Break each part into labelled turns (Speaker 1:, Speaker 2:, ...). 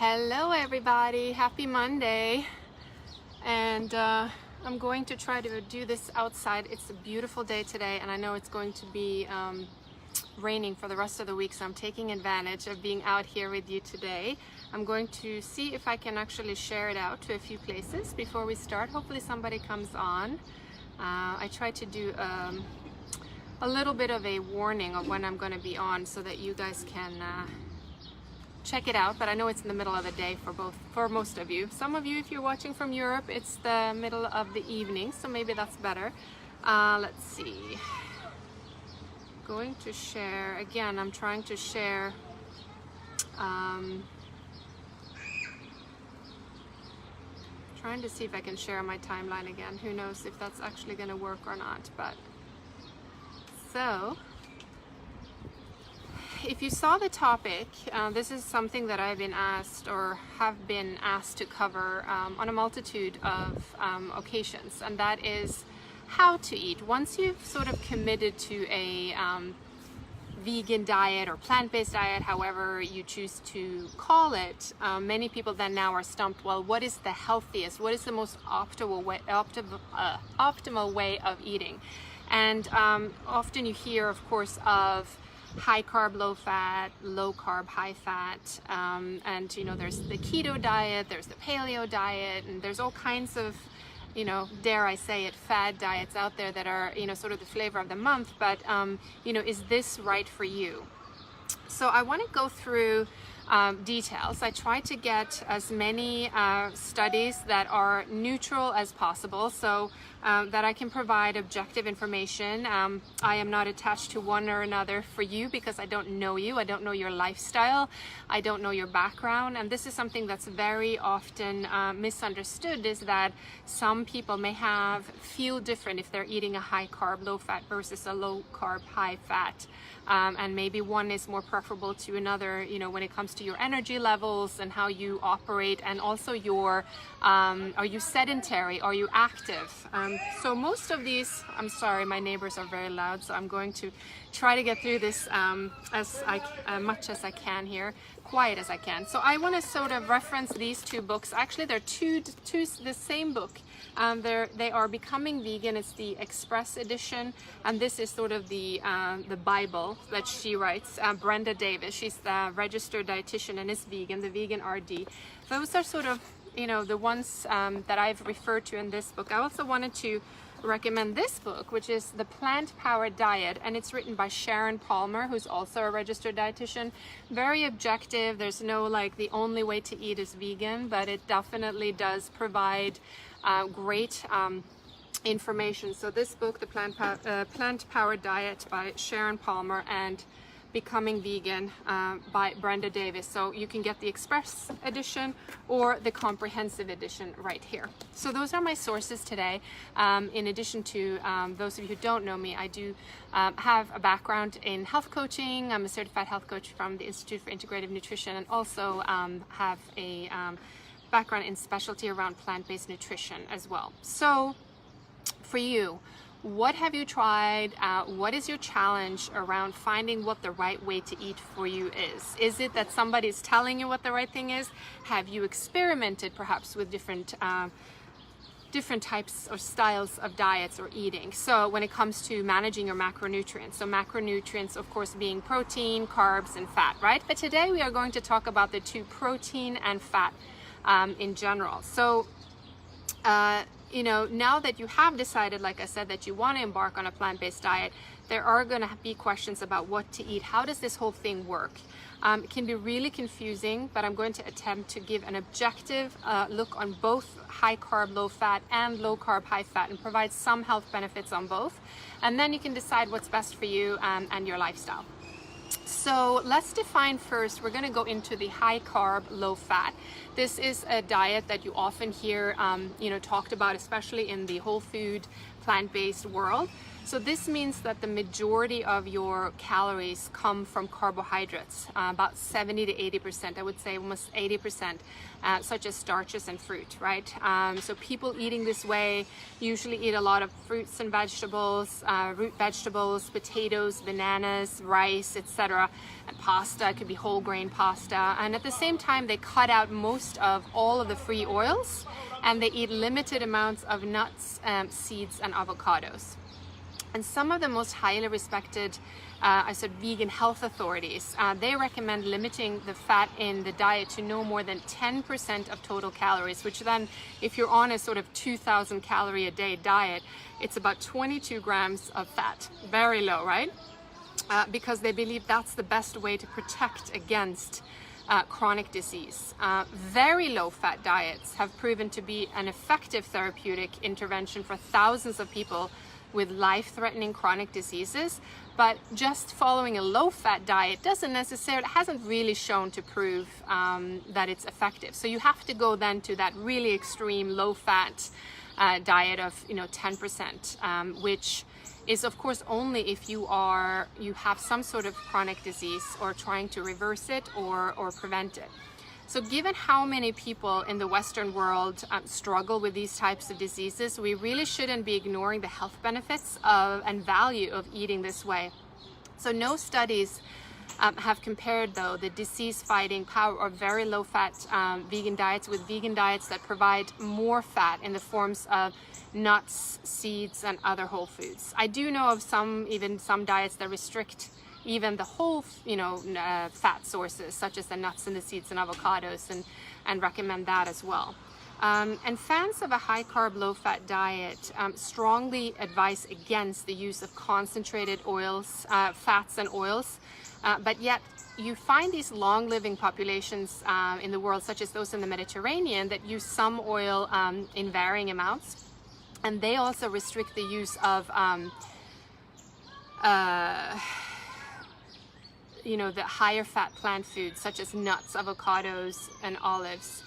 Speaker 1: Hello everybody, happy Monday. And I'm going to try to do this outside. It's a beautiful day today and I know it's going to be raining for the rest of the week, so I'm taking advantage of being out here with you today. I'm going to see if I can actually share it out to a few places before we start. Hopefully somebody comes on. I try to do a little bit of a warning of when I'm going to be on so that you guys can check it out, but I know it's in the middle of the day for most of you. Some of you, if you're watching from Europe, it's the middle of the evening, so maybe that's better. Let's see. Going to share again. I'm trying to share trying to see if I can share my timeline again. Who knows if that's actually going to work or not, but so if you saw the topic, this is something that I've been asked or have been asked to cover on a multitude of occasions, and that is how to eat. Once you've sort of committed to a vegan diet or plant-based diet, however you choose to call it, many people then now are stumped, well, what is the healthiest? What is the most optimal way of eating? And often you hear, of course, of high carb, low fat, low carb, high fat, and you know, there's the keto diet, there's the paleo diet, and there's all kinds of, you know, dare I say it, fad diets out there that are, you know, sort of the flavor of the month. But you know, is this right for you? So I want to go through details. I try to get as many studies that are neutral as possible, so that I can provide objective information. I am not attached to one or another for you because I don't know you. I don't know your lifestyle. I don't know your background. And this is something that's very often misunderstood, is that some people may feel different if they're eating a high carb, low fat versus a low carb, high fat. And maybe one is more preferable to another, you know, when it comes to your energy levels and how you operate, and also your, are you sedentary, are you active? So most of these, I'm sorry, my neighbors are very loud, so I'm going to try to get through this as much as I can here, quiet as I can. So I want to sort of reference these two books. Actually, they're the same book. They are Becoming Vegan. It's the Express edition, and this is sort of the Bible that she writes. Brenda Davis, she's the registered dietitian and is vegan, the Vegan RD. Those are sort of, you know, the ones that I've referred to in this book. I also wanted to recommend this book, which is The Plant-Powered Diet, and it's written by Sharon Palmer, who's also a registered dietitian. Very objective. There's no like the only way to eat is vegan, but it definitely does provide great information. So this book, The Plant-Powered Diet by Sharon Palmer, and Becoming Vegan by Brenda Davis. So you can get the Express edition or the comprehensive edition right here. So those are my sources today. In addition to those of you who don't know me, I do have a background in health coaching. I'm a certified health coach from the Institute for Integrative Nutrition, and also have a background in specialty around plant-based nutrition as well. So for you, what have you tried? What is your challenge around finding what the right way to eat for you is? Is it that somebody's telling you what the right thing is? Have you experimented perhaps with different types or styles of diets or eating? So when it comes to managing your macronutrients, so macronutrients of course being protein, carbs, and fat, right? But today we are going to talk about the two, protein and fat in general. So you know, now that you have decided, like I said, that you want to embark on a plant-based diet, there are going to be questions about what to eat. How does this whole thing work? It can be really confusing, but I'm going to attempt to give an objective look on both high carb, low fat, and low carb, high fat, and provide some health benefits on both. And then you can decide what's best for you and your lifestyle. So let's define first, we're going to go into the high carb, low fat. This is a diet that you often hear, you know, talked about, especially in the whole food, plant-based world. So this means that the majority of your calories come from carbohydrates, about 70 to 80%, I would say almost 80%, such as starches and fruit, right? So people eating this way usually eat a lot of fruits and vegetables, root vegetables, potatoes, bananas, rice, etc. And pasta, it could be whole grain pasta. And at the same time, they cut out most of all of the free oils, and they eat limited amounts of nuts, seeds, and avocados. And some of the most highly respected, vegan health authorities, they recommend limiting the fat in the diet to no more than 10% of total calories, which then, if you're on a sort of 2,000 calorie a day diet, it's about 22 grams of fat. Very low, right? Because they believe that's the best way to protect against chronic disease. Very low fat diets have proven to be an effective therapeutic intervention for thousands of people with life-threatening chronic diseases, but just following a low-fat diet hasn't really shown to prove that it's effective. So you have to go then to that really extreme low-fat diet of 10%, which is of course only if you have some sort of chronic disease or trying to reverse it or prevent it. So given how many people in the Western world struggle with these types of diseases, we really shouldn't be ignoring the health benefits and value of eating this way. So no studies have compared, though, the disease-fighting power of very low-fat vegan diets with vegan diets that provide more fat in the forms of nuts, seeds, and other whole foods. I do know of some diets that restrict even the whole, fat sources, such as the nuts and the seeds and avocados, and recommend that as well. And fans of a high-carb, low-fat diet strongly advise against the use of concentrated oils, fats and oils, but yet you find these long-living populations in the world, such as those in the Mediterranean, that use some oil in varying amounts, and they also restrict the use of the higher fat plant foods such as nuts, avocados, and olives.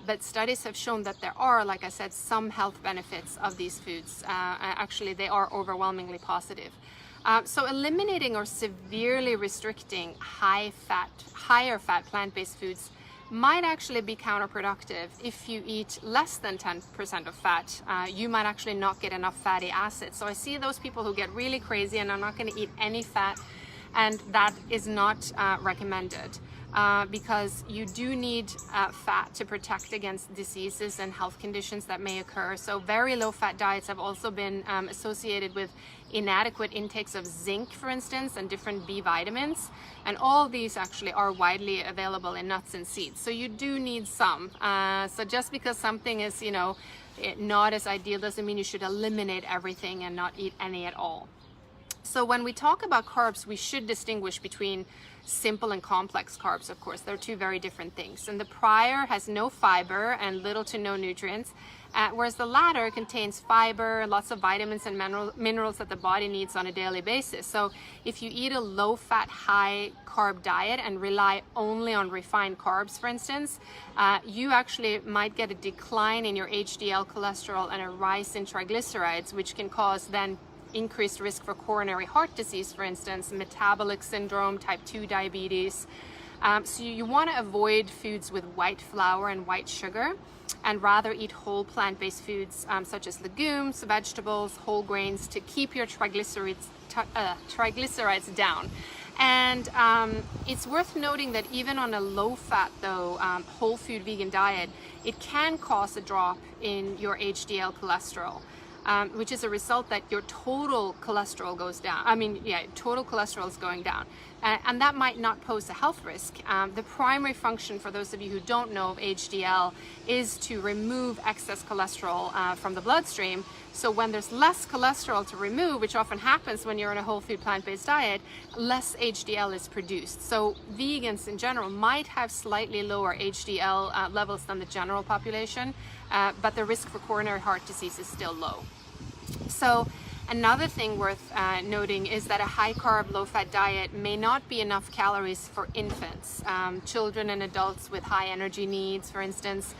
Speaker 1: But studies have shown that there are, like I said, some health benefits of these foods. Actually, they are overwhelmingly positive. So eliminating or severely restricting higher fat plant-based foods might actually be counterproductive. If you eat less than 10% of fat, you might actually not get enough fatty acids. So I see those people who get really crazy and are not going to eat any fat, and that is not recommended because you do need fat to protect against diseases and health conditions that may occur. So very low fat diets have also been associated with inadequate intakes of zinc, for instance, and different B vitamins. And all these actually are widely available in nuts and seeds. So you do need some. So just because something is, not as ideal doesn't mean you should eliminate everything and not eat any at all. So when we talk about carbs, we should distinguish between simple and complex carbs, of course. They're two very different things. And the prior has no fiber and little to no nutrients, whereas the latter contains fiber, lots of vitamins and minerals that the body needs on a daily basis. So if you eat a low-fat, high-carb diet and rely only on refined carbs, for instance, you actually might get a decline in your HDL cholesterol and a rise in triglycerides, which can cause then increased risk for coronary heart disease, for instance, metabolic syndrome, type 2 diabetes. So you want to avoid foods with white flour and white sugar and rather eat whole plant-based foods such as legumes, vegetables, whole grains to keep your triglycerides down. And it's worth noting that even on a low-fat, though, whole food vegan diet, it can cause a drop in your HDL cholesterol. Which is a result that your total cholesterol goes down. Total cholesterol is going down. And that might not pose a health risk. The primary function, for those of you who don't know of HDL, is to remove excess cholesterol from the bloodstream. So when there's less cholesterol to remove, which often happens when you're on a whole food plant-based diet, less HDL is produced. So vegans in general might have slightly lower HDL levels than the general population, but the risk for coronary heart disease is still low. So Another thing worth noting is that a high-carb, low-fat diet may not be enough calories for infants, children and adults with high energy needs, for instance.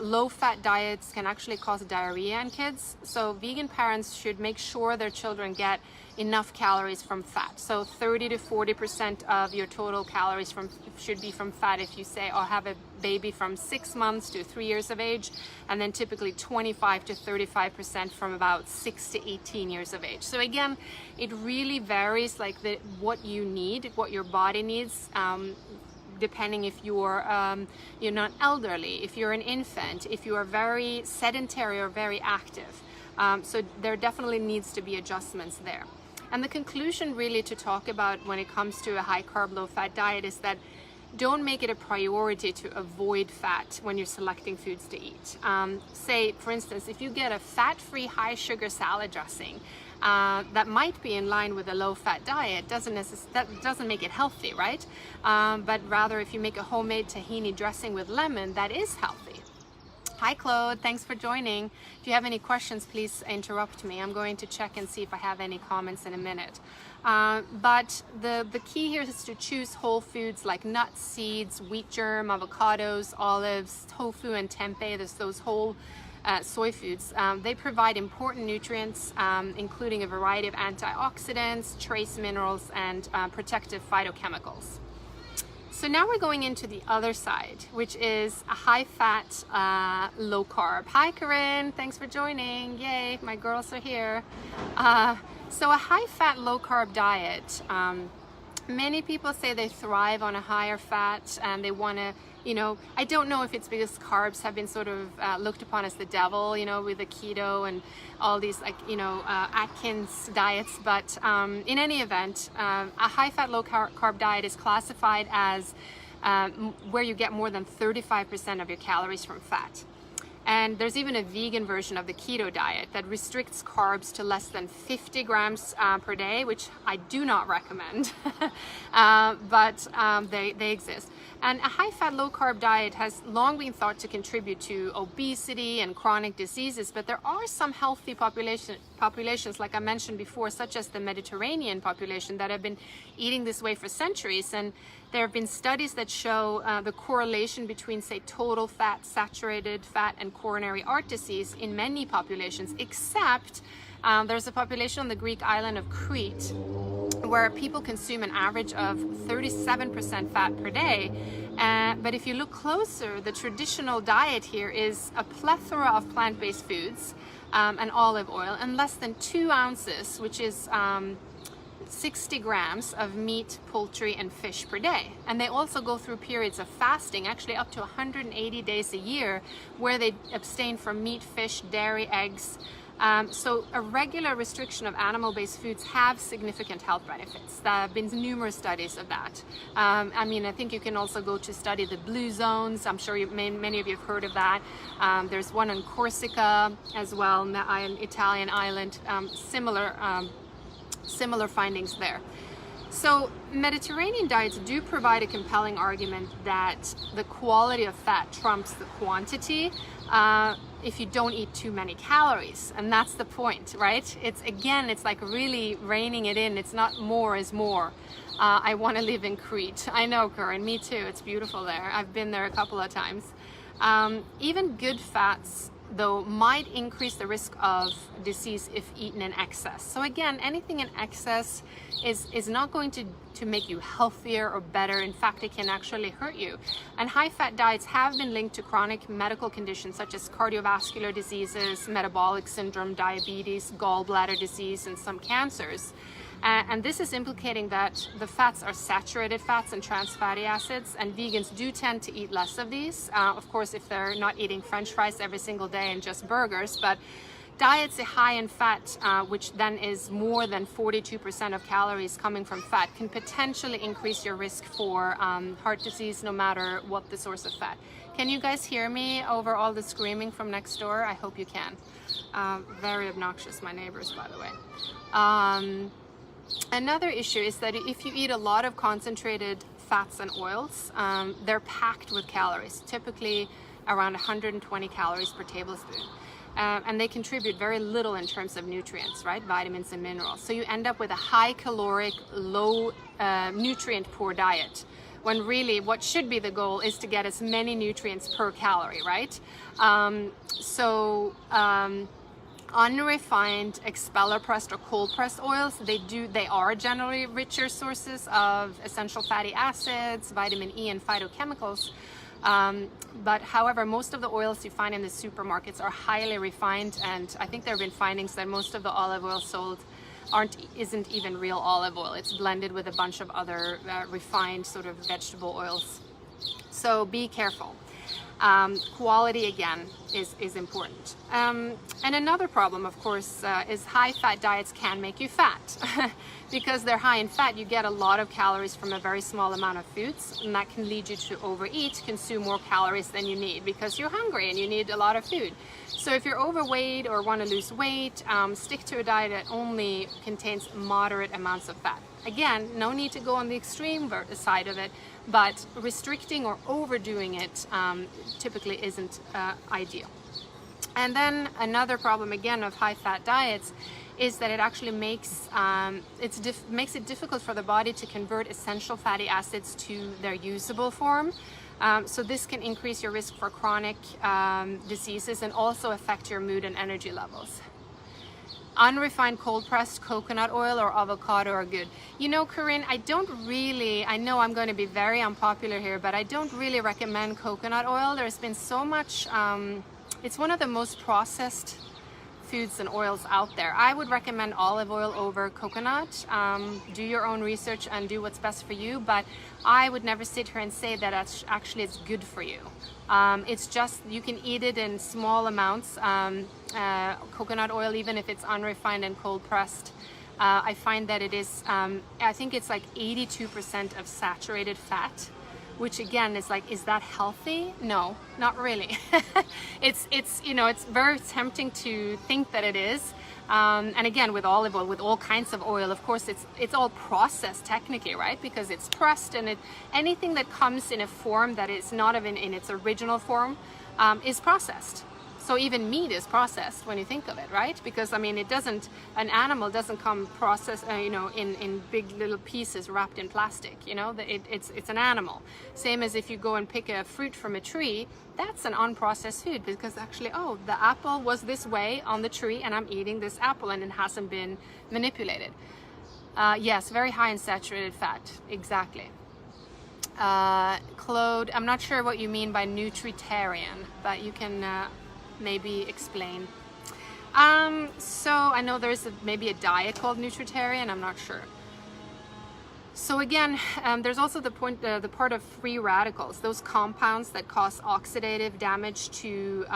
Speaker 1: Low-fat diets can actually cause diarrhea in kids, so vegan parents should make sure their children get enough calories from fat. So 30 to 40% of your total calories should be from fat if you say, oh, have a baby from 6 months to 3 years of age, and then typically 25 to 35% from about 6 to 18 years of age. So again, it really varies, like what you need, what your body needs, depending if you're not elderly, if you're an infant, if you are very sedentary or very active. So there definitely needs to be adjustments there. And the conclusion really to talk about when it comes to a high-carb, low-fat diet is that don't make it a priority to avoid fat when you're selecting foods to eat. Say, for instance, if you get a fat-free, high-sugar salad dressing, that might be in line with a low-fat diet, that doesn't make it healthy, right? But rather, if you make a homemade tahini dressing with lemon, that is healthy. Hi Claude, thanks for joining. If you have any questions, please interrupt me. I'm going to check and see if I have any comments in a minute. But the key here is to choose whole foods like nuts, seeds, wheat germ, avocados, olives, tofu, and tempeh. There's those whole soy foods. They provide important nutrients, including a variety of antioxidants, trace minerals, and protective phytochemicals. So now we're going into the other side, which is a high-fat, low-carb. Hi, Corinne. Thanks for joining. Yay, my girls are here. So a high-fat, low-carb diet, many people say they thrive on a higher fat and they want to, I don't know if it's because carbs have been sort of looked upon as the devil, with the keto and all these Atkins diets. But in any event, a high-fat, low-carb diet is classified as where you get more than 35% of your calories from fat. And there's even a vegan version of the keto diet that restricts carbs to less than 50 grams per day, which I do not recommend, but they exist. And a high-fat, low-carb diet has long been thought to contribute to obesity and chronic diseases, but there are some healthy populations, like I mentioned before, such as the Mediterranean population, that have been eating this way for centuries. And there have been studies that show the correlation between, say, total fat, saturated fat, and coronary heart disease in many populations, except there's a population on the Greek island of Crete where people consume an average of 37% fat per day. But if you look closer, the traditional diet here is a plethora of plant-based foods and olive oil, and less than 2 ounces, which is 60 grams of meat, poultry, and fish per day. And they also go through periods of fasting, actually up to 180 days a year, where they abstain from meat, fish, dairy, eggs. So a regular restriction of animal-based foods have significant health benefits. There have been numerous studies of that. I think you can also go to study the blue zones. I'm sure many of you have heard of that. There's one on Corsica as well, an Italian island, similar findings there. So Mediterranean diets do provide a compelling argument that the quality of fat trumps the quantity if you don't eat too many calories. And that's the point, right? It's like really reining it in. It's not more is more. I want to live in Crete. I know, Corinne, me too. It's beautiful there. I've been there a couple of times. Even good fats, though, might increase the risk of disease if eaten in excess. So again, anything in excess is not going to make you healthier or better. In fact, it can actually hurt you. And high-fat diets have been linked to chronic medical conditions such as cardiovascular diseases, metabolic syndrome, diabetes, gallbladder disease, and some cancers. And this is implicating that the fats are saturated fats and trans fatty acids, and vegans do tend to eat less of these, of course, if they're not eating French fries every single day and just burgers. But diets high in fat, which then is more than 42% of calories coming from fat, can potentially increase your risk for heart disease, no matter what the source of fat. Can you guys hear me over all the screaming from next door? I hope you can. Very obnoxious, my neighbors, by the way. Another issue is that if you eat a lot of concentrated fats and oils, they're packed with calories, typically around 120 calories per tablespoon. and they contribute very little in terms of nutrients, right? Vitamins and minerals. So you end up with a high caloric, low nutrient poor diet, when really what should be the goal is to get as many nutrients per calorie, right? Unrefined expeller pressed or cold pressed oils, they are generally richer sources of essential fatty acids, vitamin E, and phytochemicals. But however, most of the oils you find in the supermarkets are highly refined, and I think there have been findings that most of the olive oil sold isn't even real olive oil. It's blended with a bunch of other refined sort of vegetable oils. So be careful. Quality, again, is important. And another problem, of course, is high-fat diets can make you fat. Because they're high in fat, you get a lot of calories from a very small amount of foods, and that can lead you to overeat, consume more calories than you need because you're hungry and you need a lot of food. So if you're overweight or want to lose weight, stick to a diet that only contains moderate amounts of fat. Again, no need to go on the extreme side of it, but restricting or overdoing it typically isn't ideal. And then another problem, again, of high-fat diets is that it actually makes it difficult for the body to convert essential fatty acids to their usable form. So this can increase your risk for chronic diseases and also affect your mood and energy levels. Unrefined cold-pressed coconut oil or avocado are good. You know, Corinne, I know I'm going to be very unpopular here, but I don't really recommend coconut oil. There's been so much, it's one of the most processed foods and oils out there. I would recommend olive oil over coconut. Do your own research and do what's best for you, but I would never sit here and say that actually it's good for you. It's just, you can eat it in small amounts. Coconut oil, even if it's unrefined and cold pressed, I find that it is, I think it's like 82% of saturated fat, which again is like, is that healthy? No, not really. It's you know, it's very tempting to think that it is. And again, with olive oil, with all kinds of oil, of course, it's all processed technically, right? Because it's pressed, and anything that comes in a form that is not in its original form is processed. So even meat is processed when you think of it, right? Because I mean, an animal doesn't come processed, you know, in big little pieces wrapped in plastic. You know, it's an animal. Same as if you go and pick a fruit from a tree, that's an unprocessed food because actually, oh, the apple was this way on the tree, and I'm eating this apple, and it hasn't been manipulated. Yes, very high in saturated fat, exactly. Claude, I'm not sure what you mean by nutritarian, but you can maybe explain. So I know there's maybe a diet called nutritarian, I'm not sure. So again, there's also the part of free radicals, those compounds that cause oxidative damage to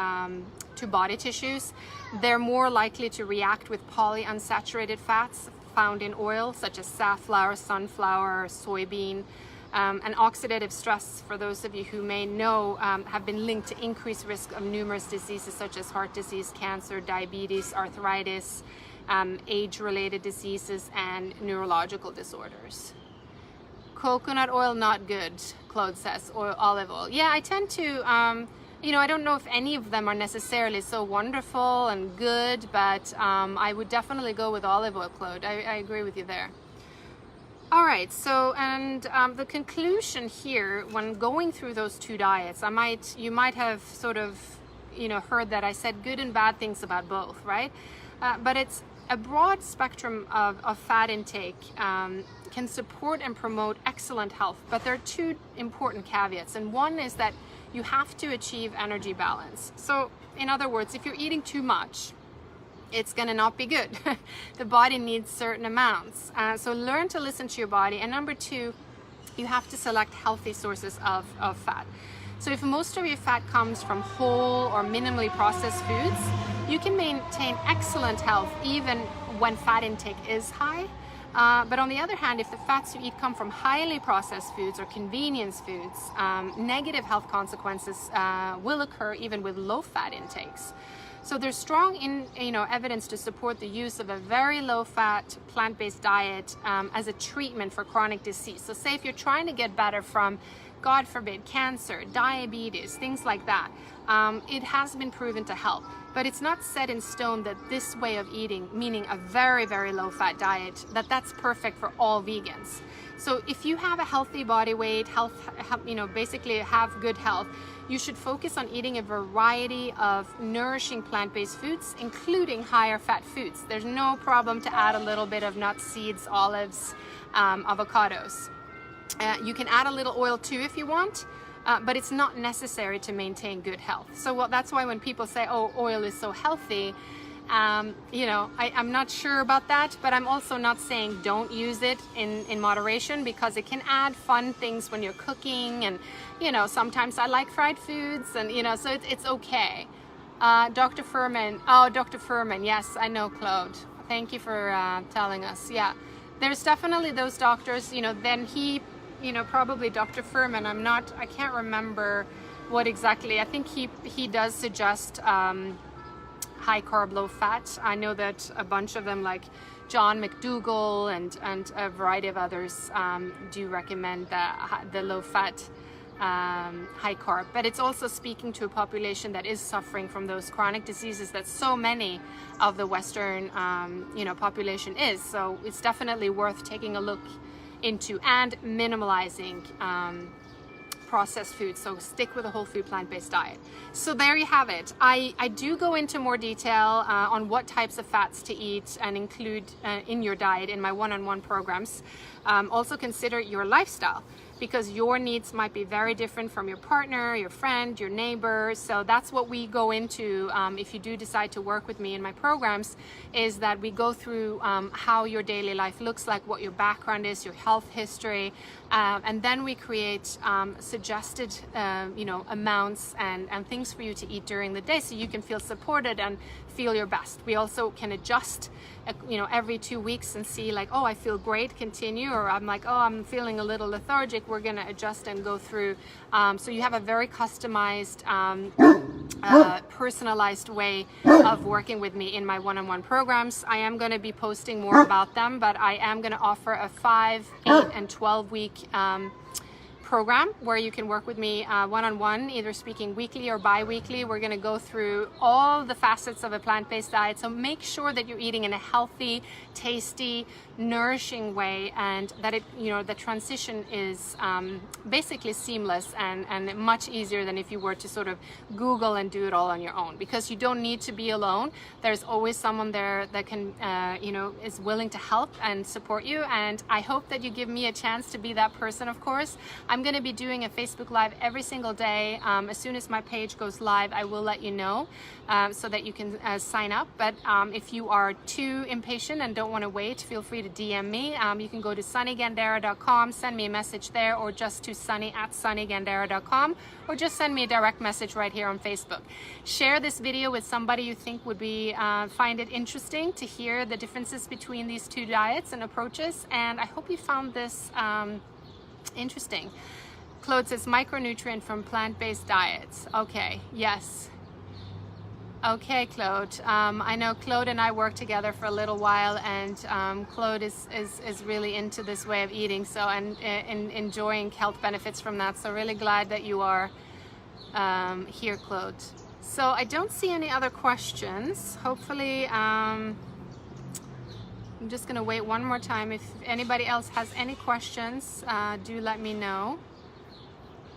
Speaker 1: body tissues. They're more likely to react with polyunsaturated fats found in oil, such as safflower, sunflower, soybean. And oxidative stress, for those of you who may know, have been linked to increased risk of numerous diseases such as heart disease, cancer, diabetes, arthritis, age-related diseases, and neurological disorders. Coconut oil, not good, Claude says, or olive oil. Yeah, I tend to, you know, I don't know if any of them are necessarily so wonderful and good, but I would definitely go with olive oil, Claude. I agree with you there. All right, so, and the conclusion here, when going through those two diets, you might have sort of, you know, heard that I said good and bad things about both, right? But it's a broad spectrum of fat intake can support and promote excellent health, but there are two important caveats, and one is that you have to achieve energy balance. So, in other words, if you're eating too much, it's going to not be good. The body needs certain amounts. So learn to listen to your body. And number two, you have to select healthy sources of fat. So if most of your fat comes from whole or minimally processed foods, you can maintain excellent health even when fat intake is high. But on the other hand, if the fats you eat come from highly processed foods or convenience foods, negative health consequences will occur even with low fat intakes. So there's strong evidence to support the use of a very low-fat plant-based diet as a treatment for chronic disease. So say if you're trying to get better from God forbid, cancer, diabetes, things like that. It has been proven to help, but it's not set in stone that this way of eating, meaning a very, very low fat diet, that's perfect for all vegans. So if you have a healthy body weight, basically have good health, you should focus on eating a variety of nourishing plant-based foods, including higher fat foods. There's no problem to add a little bit of nuts, seeds, olives, avocados. You can add a little oil too if you want, but it's not necessary to maintain good health. So that's why when people say, oh, oil is so healthy, I'm not sure about that, but I'm also not saying don't use it in moderation, because it can add fun things when you're cooking, and sometimes I like fried foods, and so it's okay. Dr. Furman, yes, I know, Claude, thank you for telling us. Yeah, there's definitely those doctors, then he, probably Dr. Furman, I can't remember what exactly, I think he does suggest high carb, low fat. I know that a bunch of them, like John McDougall and a variety of others, do recommend the low fat, high carb. But it's also speaking to a population that is suffering from those chronic diseases that so many of the Western, population is. So it's definitely worth taking a look into and minimalizing processed food. So stick with a whole food plant-based diet. So there you have it. I do go into more detail on what types of fats to eat and include in your diet in my one-on-one programs. Also consider your lifestyle, because your needs might be very different from your partner, your friend, your neighbor. So that's what we go into if you do decide to work with me in my programs, is that we go through how your daily life looks like, what your background is, your health history, and then we create suggested amounts and things for you to eat during the day, so you can feel supported and feel your best. We also can adjust every 2 weeks and see, like, oh, I feel great, continue, or I'm like, oh, I'm feeling a little lethargic, we're going to adjust and go through. So you have a very customized, personalized way of working with me in my one-on-one programs. I am going to be posting more about them, but I am going to offer a 5, 8, and 12 week program where you can work with me one-on-one, either speaking weekly or bi-weekly. We're going to go through all the facets of a plant-based diet, so make sure that you're eating in a healthy, tasty, nourishing way, and that the transition is basically seamless and much easier than if you were to sort of Google and do it all on your own, because you don't need to be alone. There's always someone there that can is willing to help and support you, and I hope that you give me a chance to be that person. Of course, I'm going to be doing a Facebook Live every single day. As soon as my page goes live, I will let you know so that you can sign up. But if you are too impatient and don't want to wait, feel free to DM me. You can go to sunnygandera.com, send me a message there, or just to sunny@sunnygandera.com, or just send me a direct message right here on Facebook. Share this video with somebody you think would be find it interesting to hear the differences between these two diets and approaches, and I hope you found this interesting. Claude says micronutrient from plant-based diets. Okay, yes. Okay, Claude. I know Claude and I worked together for a little while, and Claude is really into this way of eating, so and enjoying health benefits from that. So really glad that you are here, Claude. So I don't see any other questions. Hopefully, I'm just gonna wait one more time. If anybody else has any questions, do let me know.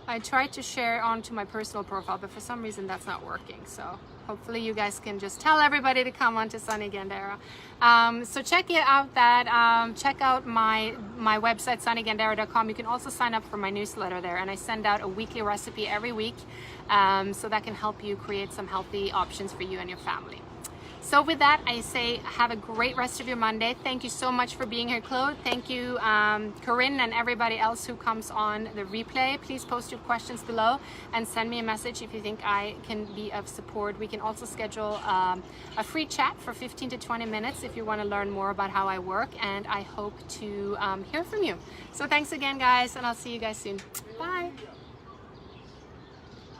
Speaker 1: I tried to share onto my personal profile, but for some reason that's not working. So hopefully you guys can just tell everybody to come onto Sunny Gandera. So check it out. Check out my website, sunnygandera.com. You can also sign up for my newsletter there, and I send out a weekly recipe every week, so that can help you create some healthy options for you and your family. So with that, I say have a great rest of your Monday. Thank you so much for being here, Claude. Thank you, Corinne, and everybody else who comes on the replay. Please post your questions below and send me a message if you think I can be of support. We can also schedule a free chat for 15 to 20 minutes if you want to learn more about how I work, and I hope to hear from you. So thanks again, guys, and I'll see you guys soon. Bye.